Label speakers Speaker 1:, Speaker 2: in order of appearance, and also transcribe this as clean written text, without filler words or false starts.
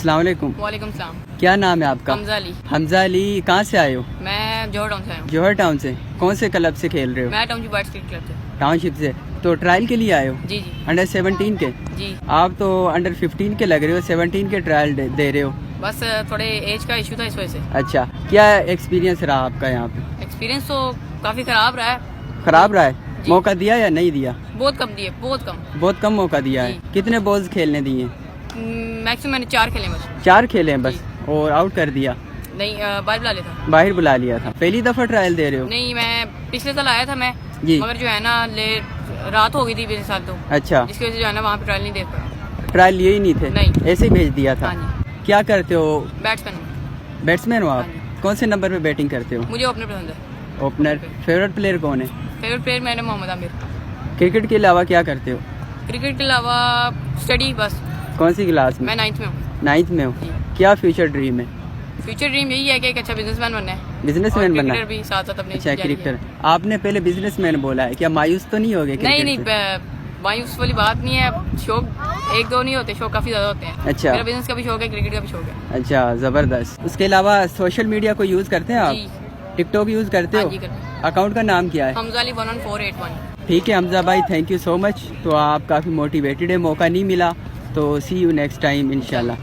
Speaker 1: अस्सलाम वालेकुम।
Speaker 2: वालेकुम सलाम।
Speaker 1: क्या नाम है आपका?
Speaker 2: हमजा अली।
Speaker 1: हमजा अली, कहाँ से आए हो?
Speaker 2: मैं जौहर टाउन से आया हूँ।
Speaker 1: जौहर टाउन से। कौन से क्लब से खेल रहे हो?
Speaker 2: मैं टाउनशिप वाइट स्ट्रीट क्लब से।
Speaker 1: टाउनशिप से। तो ट्रायल के लिए आए हो?
Speaker 2: जी जी
Speaker 1: अंडर 17 के?
Speaker 2: जी।
Speaker 1: आप तो अंडर 15 के लग रहे हो, 17 के ट्रायल दे रहे हो।
Speaker 2: बस थोड़े एज का इशू था इस वजह से।
Speaker 1: अच्छा, क्या एक्सपीरियंस रहा आपका यहाँ पे?
Speaker 2: एक्सपीरियंस तो काफ़ी ख़राब रहा है।
Speaker 1: खराब रहा है?
Speaker 2: जी।
Speaker 1: मौका दिया या नहीं दिया?
Speaker 2: बहुत कम दिए, बहुत कम।
Speaker 1: बहुत कम मौका दिया है।
Speaker 2: जी।
Speaker 1: कितने बॉल्स खेलने दिए?
Speaker 2: मैक्सिमम मैंने 4 खेले बस।
Speaker 1: 4 खेले हैं बस और आउट कर दिया?
Speaker 2: नहीं, बाहर बुला लेता।
Speaker 1: बाहर बुला लिया था। पहली दफा ट्रायल दे रहे हो?
Speaker 2: नहीं, मैं पिछले साल आया था मैं
Speaker 1: जी।
Speaker 2: मगर जो है ना रात हो गई थी पिछले साल तो,
Speaker 1: अच्छा,
Speaker 2: जिसकी वजह से जो है ना वहाँ पे ट्रायल नहीं देख पाया।
Speaker 1: ट्रायल लिए ही नहीं थे?
Speaker 2: नहीं।
Speaker 1: ऐसे ही भेज दिया था?
Speaker 2: हाँ
Speaker 1: क्या करते हो?
Speaker 2: जी, बैट्समैन हूँ।
Speaker 1: बैट्समैन हो आप?
Speaker 2: हाँ
Speaker 1: कौन से नंबर पे बैटिंग करते हो?
Speaker 2: मुझे ओपनर पसंद है।
Speaker 1: ओपनर। फेवरेट प्लेयर कौन है?
Speaker 2: फेवरेट प्लेयर मैंने मोहम्मद आमिर।
Speaker 1: क्रिकेट के अलावा क्या करते हो?
Speaker 2: क्रिकेट के अलावा स्टडी बस।
Speaker 1: कौन सी क्लास में?
Speaker 2: मैं 9th में हूँ।
Speaker 1: 9th में हो।
Speaker 2: जी।
Speaker 1: क्या फ्यूचर ड्रीम है?
Speaker 2: फ्यूचर ड्रीम यही है कि एक अच्छा बिजनेसमैन बनना है।
Speaker 1: बिजनेसमैन
Speaker 2: और
Speaker 1: बनना
Speaker 2: क्रिकेटर
Speaker 1: है?
Speaker 2: भी साथ साथ अपने
Speaker 1: अच्छा,
Speaker 2: जारी है।
Speaker 1: क्रिकेटर। आपने पहले बिजनेसमैन बोला है, क्या मायूस तो नहीं हो गए
Speaker 2: नहीं
Speaker 1: क्रिकेट
Speaker 2: नहीं,
Speaker 1: से?
Speaker 2: मायूस वाली बात नहीं है। शौक एक दो नहीं होते, शौक काफी ज्यादा होते हैं।
Speaker 1: अच्छा।
Speaker 2: मेरा बिजनेस का भी शौक है, क्रिकेट का भी शौक है।
Speaker 1: अच्छा, जबरदस्त। उसके अलावा सोशल मीडिया को यूज करते हैं
Speaker 2: जी।
Speaker 1: आप? टिकटॉक यूज करते
Speaker 2: हाँ
Speaker 1: हो?
Speaker 2: जी, करते हैं।
Speaker 1: अकाउंट का नाम क्या है?
Speaker 2: हमजा अली 11481।
Speaker 1: ठीक है हमजा भाई, थैंक यू सो मच। तो आप काफ़ी मोटिवेटेड है, मौका नहीं मिला तो सी यू नेक्स्ट टाइम इंशाल्लाह।